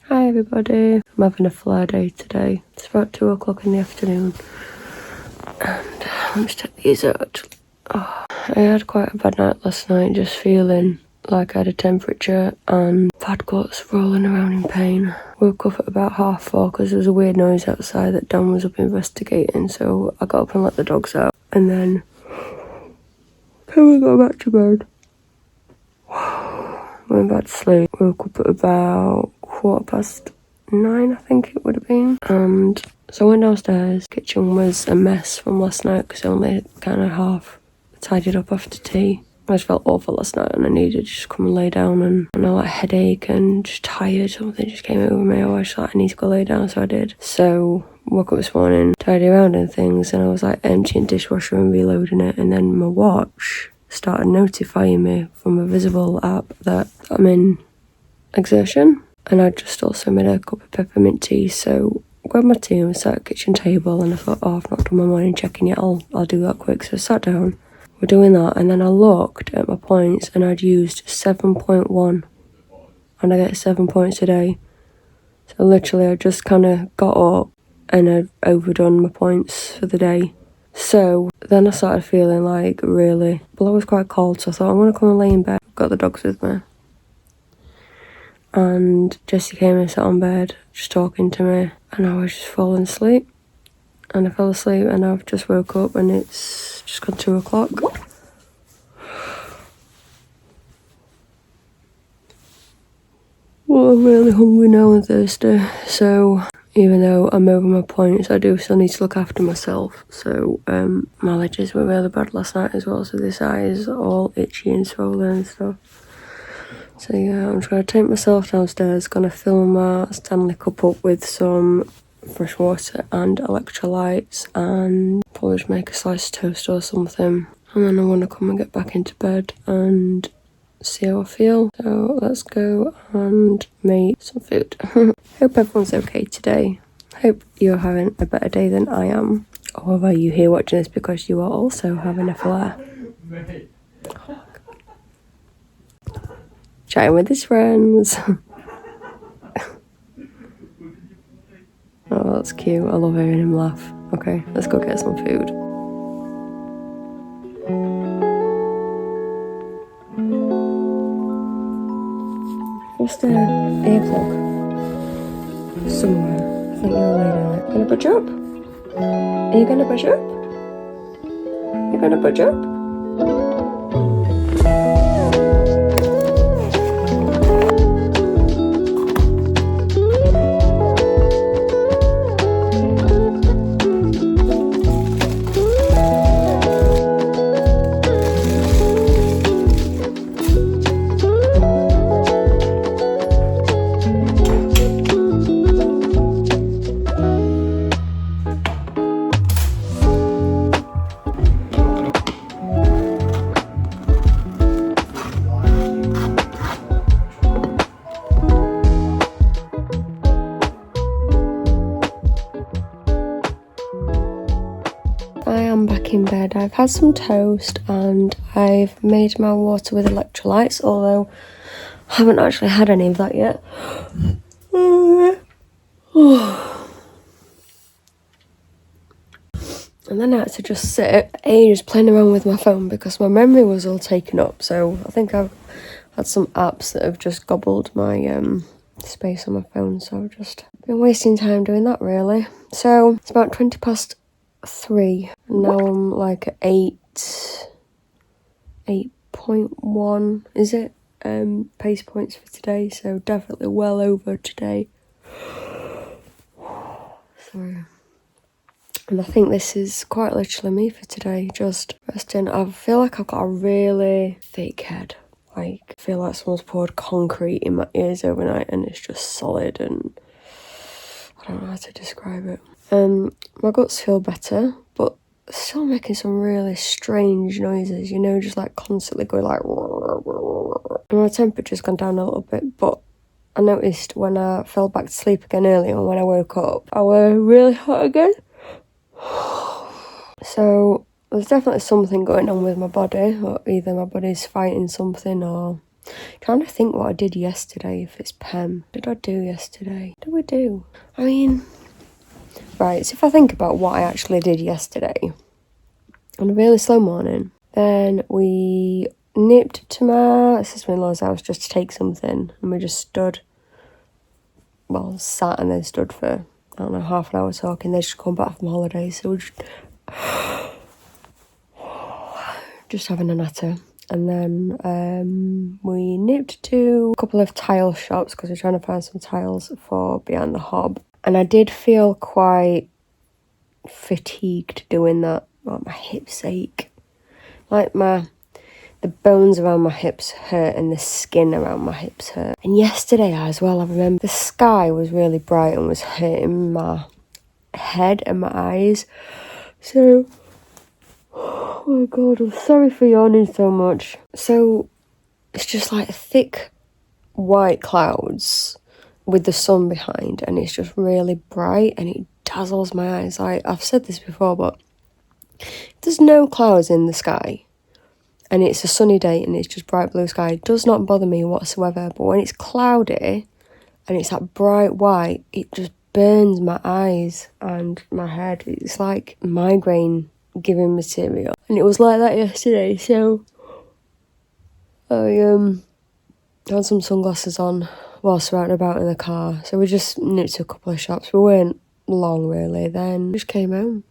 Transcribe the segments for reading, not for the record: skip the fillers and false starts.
Hi everybody, I'm having a flare day today. It's about 2 o'clock in the afternoon and let me just take these out. I had quite a bad night last night, just feeling like I had a temperature and bad guts, rolling around in pain. Woke up at about 4:30 because there was a weird noise outside that Dan was up investigating, so I got up and let the dogs out and then got back to bed. Went back to sleep. Woke up at about 9:15, I think it would have been. And so I went downstairs. Kitchen was a mess from last night because I only kind of half tidied up after tea. I just felt awful last night and I needed to just come and lay down, and I like headache and just tired. Something just came over me. I was like, I need to go lay down, so I did. So woke up this morning, tidy around and things, and I was like emptying dishwasher and reloading it, and then my watch started notifying me from a visible app that I'm in exertion. And I just also made a cup of peppermint tea, so I grabbed my tea and sat at the kitchen table, and I thought, oh, I've not done my morning check-in yet, I'll do that quick. So I sat down, we're doing that, and then I looked at my points and I'd used 7.1, and I get 7 points a day. So literally I just kind of got up and I'd overdone my points for the day. So then I started feeling like really, well, I was quite cold, so I thought I'm going to come and lay in bed. I've got the dogs with me. And Jessie came and sat on bed, just talking to me, and I was just falling asleep. And I fell asleep and I've just woke up and it's just gone 2 o'clock. Well, I'm really hungry now and thirsty, so even though I'm over my points, I do still need to look after myself. So my allergies were really bad last night as well, so this eye is all itchy and swollen and stuff. So yeah, I'm just going to take myself downstairs, going to fill my Stanley cup up with some fresh water and electrolytes, and probably just make a slice of toast or something. And then I want to come and get back into bed and see how I feel. So let's go and make some food. Hope everyone's okay today. Hope you're having a better day than I am. Or are you here watching this because you are also having a flare? Chatting with his friends. Oh, that's cute. I love hearing him laugh. Okay, let's go get some food. What's the earplug? Somewhere. I think you're laying on it. Gonna budge up? Are you gonna budge up? You're gonna budge up? I am back in bed. I've had some toast and I've made my water with electrolytes, although I haven't actually had any of that yet. And then I had to just sit ages playing around with my phone because my memory was all taken up. So I think I've had some apps that have just gobbled my space on my phone. So I've just been wasting time doing that really. So it's about 3:20. Now I'm like at 8.1, is it? Pace points for today, so definitely well over today. Sorry. And I think this is quite literally me for today, just resting. I feel like I've got a really thick head. Like, I feel like someone's poured concrete in my ears overnight and it's just solid, and I don't know how to describe it. My guts feel better, but still making some really strange noises, you know, just like constantly going like, and my temperature's gone down a little bit, but I noticed when I fell back to sleep again earlier and when I woke up, I was really hot again. So there's definitely something going on with my body, or either my body's fighting something or Trying to think what I did yesterday, if it's PEM. What did I do yesterday? What did we do? I mean, right, so if I think about what I actually did yesterday, on a really slow morning, then we nipped to my sister-in-law's house just to take something, and we just sat and then stood for, I don't know, half an hour talking. They just come back from holidays, so we just having a natter. And then we nipped to a couple of tile shops because we're trying to find some tiles for behind the hob. And I did feel quite fatigued doing that. Like my hips ache. Like the bones around my hips hurt and the skin around my hips hurt. And yesterday as well, I remember the sky was really bright and was hurting my head and my eyes. So, oh my god, I'm sorry for yawning so much. So, it's just like thick white clouds with the sun behind, and it's just really bright and it dazzles my eyes. I've said this before, but if there's no clouds in the sky and it's a sunny day and it's just bright blue sky, it does not bother me whatsoever. But when it's cloudy and it's that bright white, it just burns my eyes and my head. It's like migraine giving material. And it was like that yesterday, so I had some sunglasses on whilst we're out and about in the car. So we just nipped to a couple of shops. We weren't long really. Then we just came home.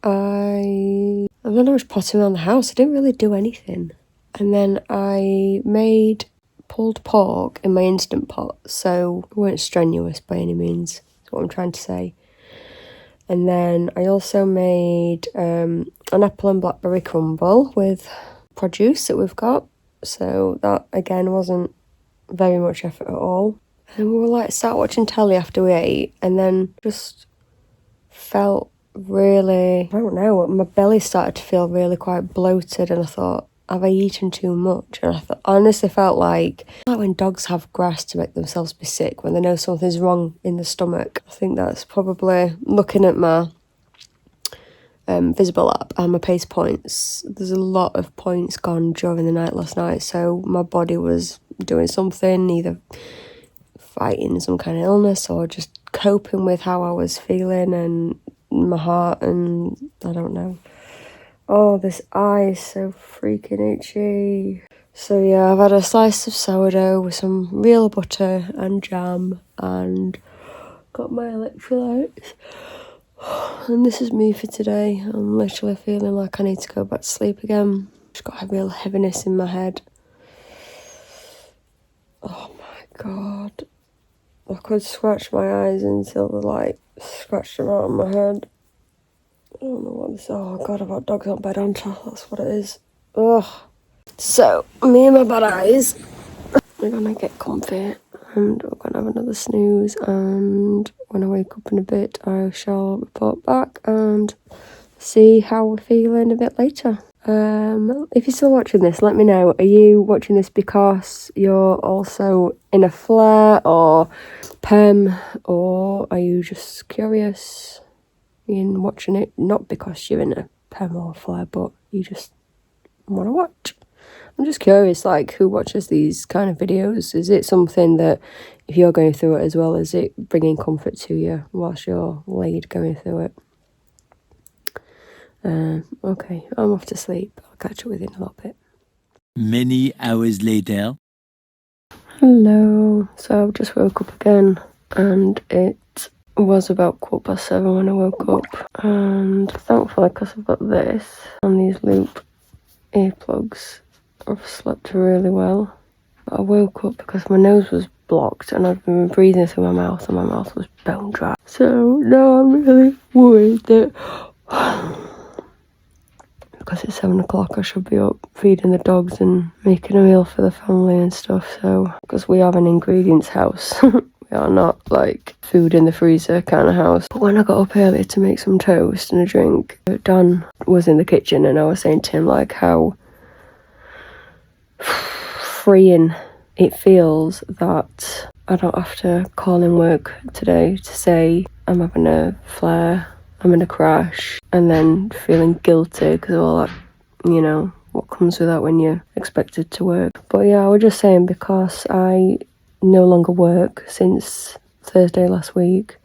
And then I was potting around the house. I didn't really do anything. And then I made pulled pork in my Instant Pot, so it weren't strenuous by any means, is what I'm trying to say. And then I also made an apple and blackberry crumble with produce that we've got. So that, again, wasn't very much effort at all. And we were sat watching telly after we ate, and then just felt really, I don't know, my belly started to feel really quite bloated, and I thought, have I eaten too much? And I honestly felt like when dogs have grass to make themselves be sick, when they know something's wrong in the stomach. I think that's probably, looking at my Visible app and my pace points, there's a lot of points gone during the night last night, so my body was doing something, either fighting some kind of illness or just coping with how I was feeling and my heart, and I don't know. Oh, this eye is so freaking itchy. So yeah, I've had a slice of sourdough with some real butter and jam, and got my electrolytes. And this is me for today. I'm literally feeling like I need to go back to sleep again. Just got a real heaviness in my head. Oh my god. I could scratch my eyes until the light scratched them out of my head. I don't know what this is. Oh god, I've got dogs on bed on top. That's what it is. Ugh. So, me and my bad eyes, we're gonna get comfy and we're gonna have another snooze, and when I wake up in a bit I shall report back and see how we're feeling a bit later. If you're still watching this, let me know. Are you watching this because you're also in a flare or PEM, or are you just curious in watching it not because you're in a PEM or flare, but you just want to watch? I'm just curious, who watches these kind of videos? Is it something that, if you're going through it as well, is it bringing comfort to you whilst you're laid going through it? Okay, I'm off to sleep. I'll catch up with you in a little bit. Many hours later. Hello. So I've just woke up again, and it was about 7:15 when I woke up. And thankfully, because I've got this and these loop earplugs, I've slept really well. But I woke up because my nose was blocked and I'd been breathing through my mouth and my mouth was bone dry. So now I'm really worried that because it's 7 o'clock I should be up feeding the dogs and making a meal for the family and stuff. So, because we have an ingredients house. We are not food in the freezer kind of house. But when I got up earlier to make some toast and a drink, Dan was in the kitchen and I was saying to him how freeing it feels that I don't have to call in work today to say I'm having a flare, I'm in a crash, and then feeling guilty because of all that, what comes with that when you're expected to work. But yeah, I was just saying, because I no longer work since Thursday last week,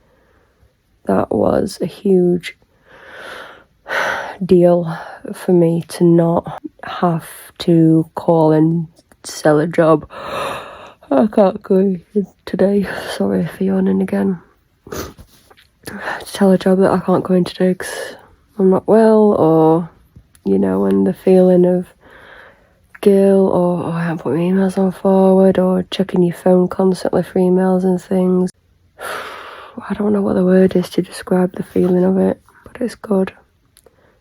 that was a huge deal for me to not have to call and sell a job. I can't go in today, sorry for yawning again. To tell a job that I can't go in today because I'm not well, or, you know, and the feeling of guilt, or I haven't put my emails on forward, or checking your phone constantly for emails and things. I don't know what the word is to describe the feeling of it, but it's good,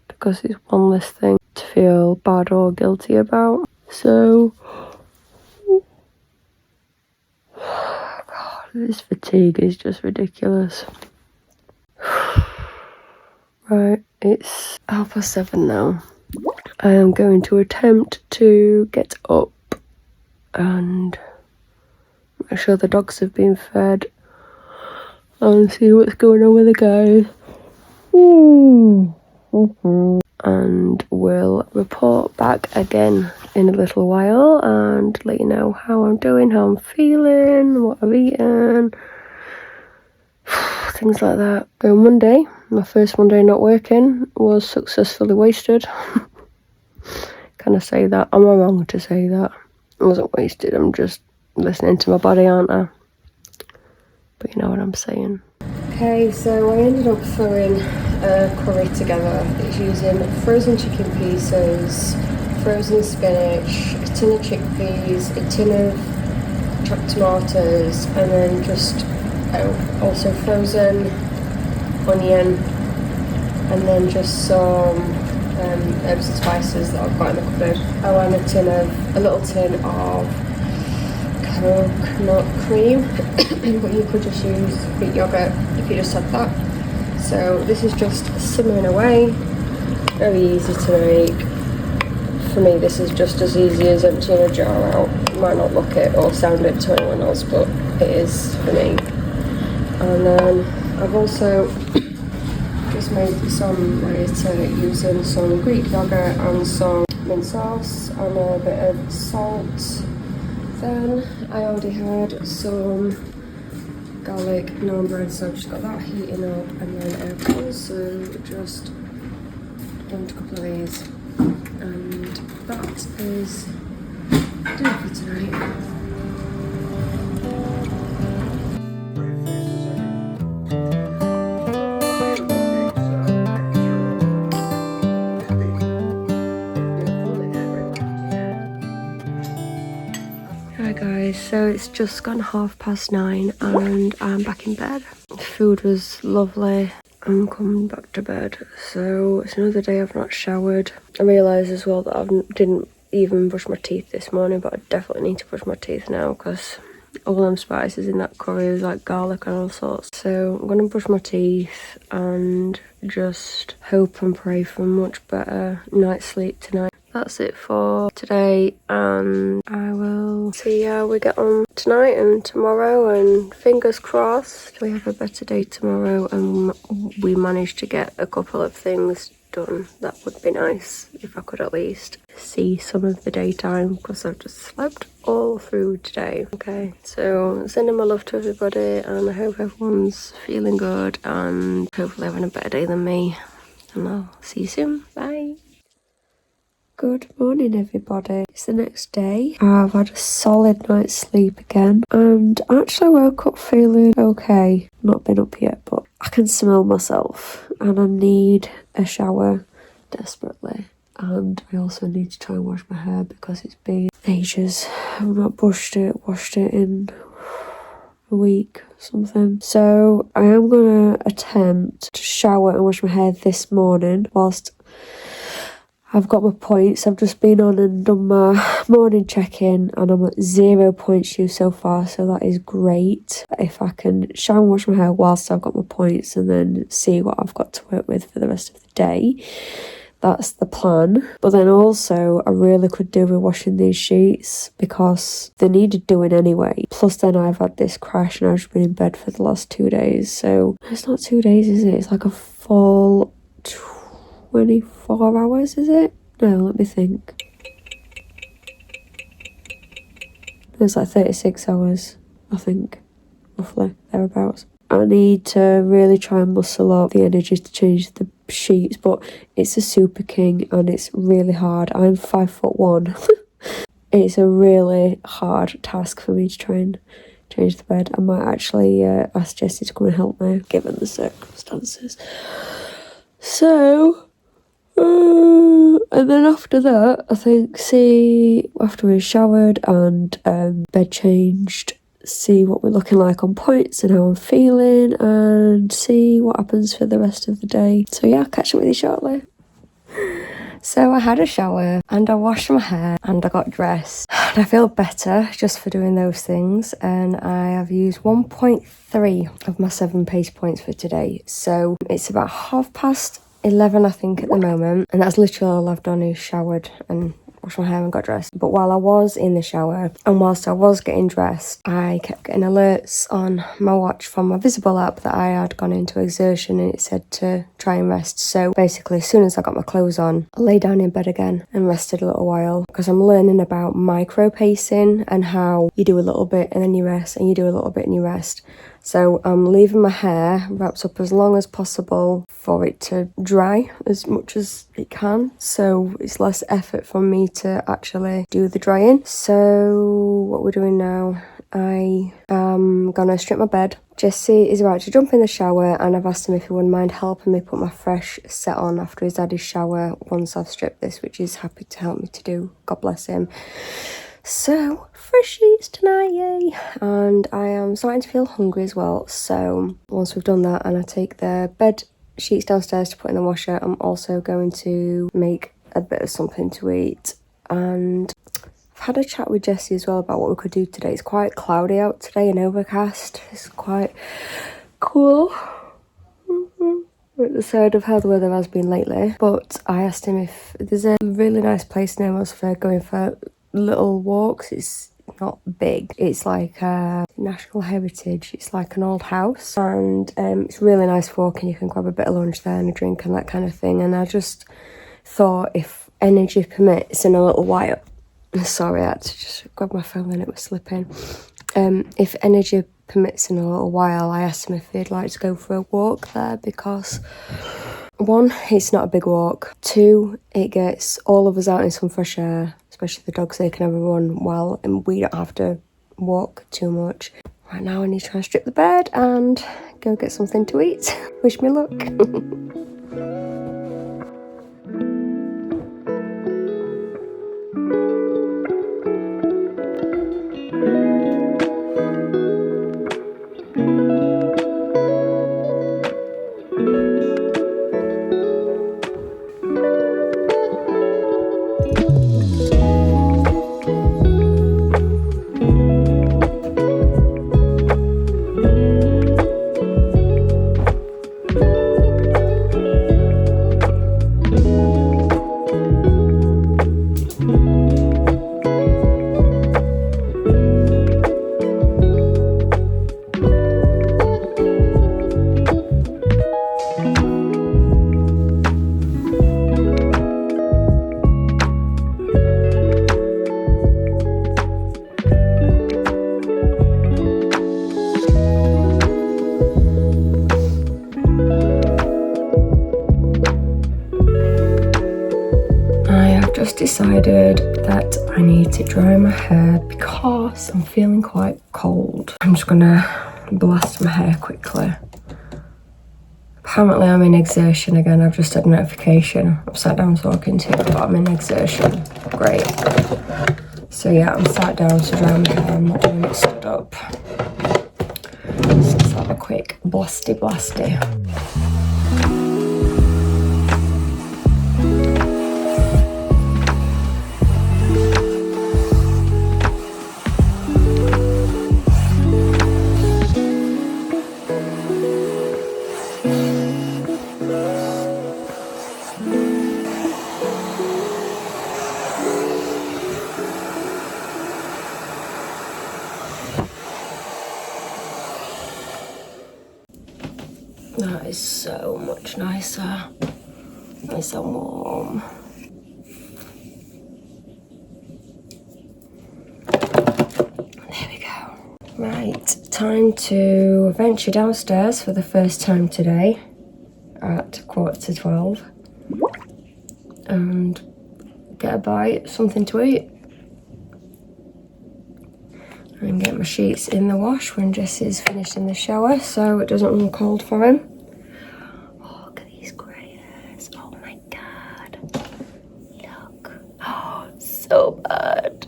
because it's one less thing to feel bad or guilty about. So, God, this fatigue is just ridiculous. Right, it's 7:30 now. I am going to attempt to get up and make sure the dogs have been fed and see what's going on with the guys. And we'll report back again in a little while and let you know how I'm doing, how I'm feeling, what I've eaten, things like that. So Monday, my first Monday not working, was successfully wasted. Can I say that? Am I wrong to say that? I wasn't wasted, I'm just listening to my body, aren't I? But you know what I'm saying. Okay, so I ended up throwing a curry together. It's using frozen chicken pieces, frozen spinach, a tin of chickpeas, a tin of chopped tomatoes, and then just also frozen onion, and then just some herbs and spices that I've got in the cupboard. Oh, and a little tin of coconut cream, but you could just use Greek yogurt if you just had that. So this is just simmering away, very easy to make. For me, this is just as easy as emptying a jar out. You might not look it or sound it to anyone else, but it is for me. And then I've also just made some later using some Greek yogurt and some mint sauce and a bit of salt. Then I already had some garlic naan bread, so I've just got that heating up, and then I've also just done a couple of these, and that is dinner for tonight. Hi guys, so it's just gone 9:30 and I'm back in bed. The food was lovely. I'm coming back to bed, so it's another day I've not showered. I realised as well that I didn't even brush my teeth this morning, but I definitely need to brush my teeth now because all them spices in that curry was like garlic and all sorts. So I'm gonna brush my teeth and just hope and pray for a much better night's sleep tonight. That's it for today, and I will see how we get on tonight and tomorrow, and fingers crossed we have a better day tomorrow and we manage to get a couple of things done. That would be nice if I could at least see some of the daytime, because I've just slept all through today. Okay, so sending my love to everybody, and I hope everyone's feeling good and hopefully having a better day than me, and I'll see you soon. Bye. Good morning everybody. It's the next day. I've had a solid night's sleep again and actually woke up feeling okay. Not been up yet, but I can smell myself and I need a shower desperately. And I also need to try and wash my hair because it's been ages. I've not washed it in a week or something. So I am gonna attempt to shower and wash my hair this morning whilst I've got my points. I've just been on and done my morning check-in and I'm at 0 points due so far, so that is great. If I can shower and wash my hair whilst I've got my points and then see what I've got to work with for the rest of the day, that's the plan. But then also I really could do with washing these sheets because they needed doing anyway. Plus then I've had this crash and I've just been in bed for the last 2 days. So it's not 2 days, is it? It's like a full 24 hours, is it? No, let me think. It's like 36 hours, I think, roughly, thereabouts. I need to really try and muscle up the energy to change the sheets, but it's a Super King and it's really hard. I'm 5'1". It's a really hard task for me to try and change the bed. I might actually ask Jessie to come and help me, given the circumstances. So, and then after that, I think, after we've showered and bed changed, see what we're looking like on points and how I'm feeling, and see what happens for the rest of the day. So yeah, I'll catch up with you shortly. So I had a shower and I washed my hair and I got dressed. And I feel better just for doing those things, and I have used 1.3 of my 7 pace points for today. So it's about 11:30 I think at the moment, and that's literally all I've done is showered and washed my hair and got dressed. But while I was in the shower and whilst I was getting dressed, I kept getting alerts on my watch from my Visible app that I had gone into exertion, and it said to try and rest. So basically, as soon as I got my clothes on, I lay down in bed again and rested a little while, because I'm learning about micro pacing and how you do a little bit and then you rest, and you do a little bit and you rest. So I'm leaving my hair wrapped up as long as possible for it to dry as much as it can, so it's less effort for me to actually do the drying. So what we're doing now, I am gonna strip my bed. Jesse is about to jump in the shower, and I've asked him if he wouldn't mind helping me put my fresh set on after he's had his shower once I've stripped this, which he's happy to help me to do, God bless him. So, fresh sheets tonight, yay! And I am starting to feel hungry as well, so once we've done that and I take the bed sheets downstairs to put in the washer, I'm also going to make a bit of something to eat. And I've had a chat with Jessie as well about what we could do today. It's quite cloudy out today and overcast. It's quite cool. We're at the side of how the weather has been lately. But I asked him if there's a really nice place near us for going for little walks. It's not big, it's like a national heritage, it's like an old house, and it's really nice walking. You can grab a bit of lunch there and a drink and that kind of thing. And I just thought, if energy permits in a little while, sorry, I had to just grab my phone and it was slipping. If energy permits in a little while, I asked him if he'd like to go for a walk there, because 1, it's not a big walk, 2, it gets all of us out in some fresh air, especially the dogs. They can have a run well, and we don't have to walk too much. Right now I need to try and strip the bed and go get something to eat. Wish me luck. Just decided that I need to dry my hair because I'm feeling quite cold. I'm just gonna blast my hair quickly. Apparently I'm in exertion again. I've just had a notification. I'm sat down talking to you, but I'm in exertion. Great. So yeah, I'm sat down to dry my hair. I'm not doing it stood up. Let's have a quick blasty. That is so much nicer. Nice and warm. Right, time to venture downstairs for the first time today at 11:45 and get a bite, something to eat, and get my sheets in the wash when Jesse's finished in the shower so it doesn't run cold for him. Oh, look at these grey hairs. Oh my god. Look. Oh, so bad.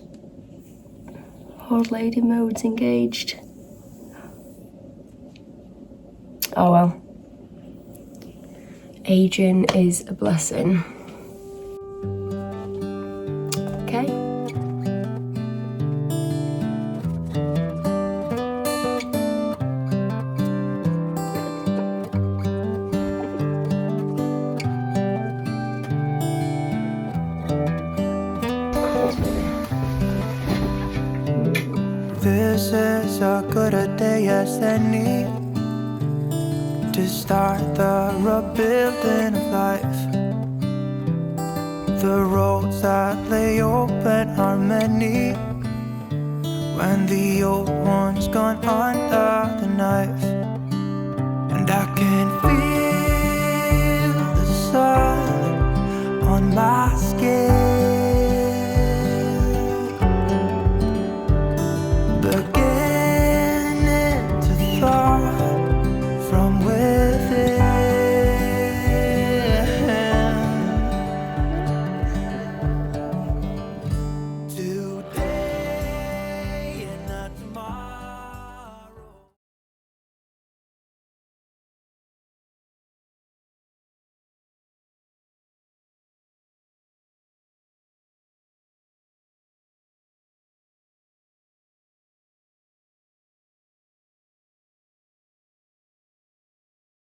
Old lady mode's engaged. Oh well. Aging is a blessing. Okay. This is as good a day as any to start the rebuilding of life. The roads that lay open are many when the old one's gone under the knife. And I can feel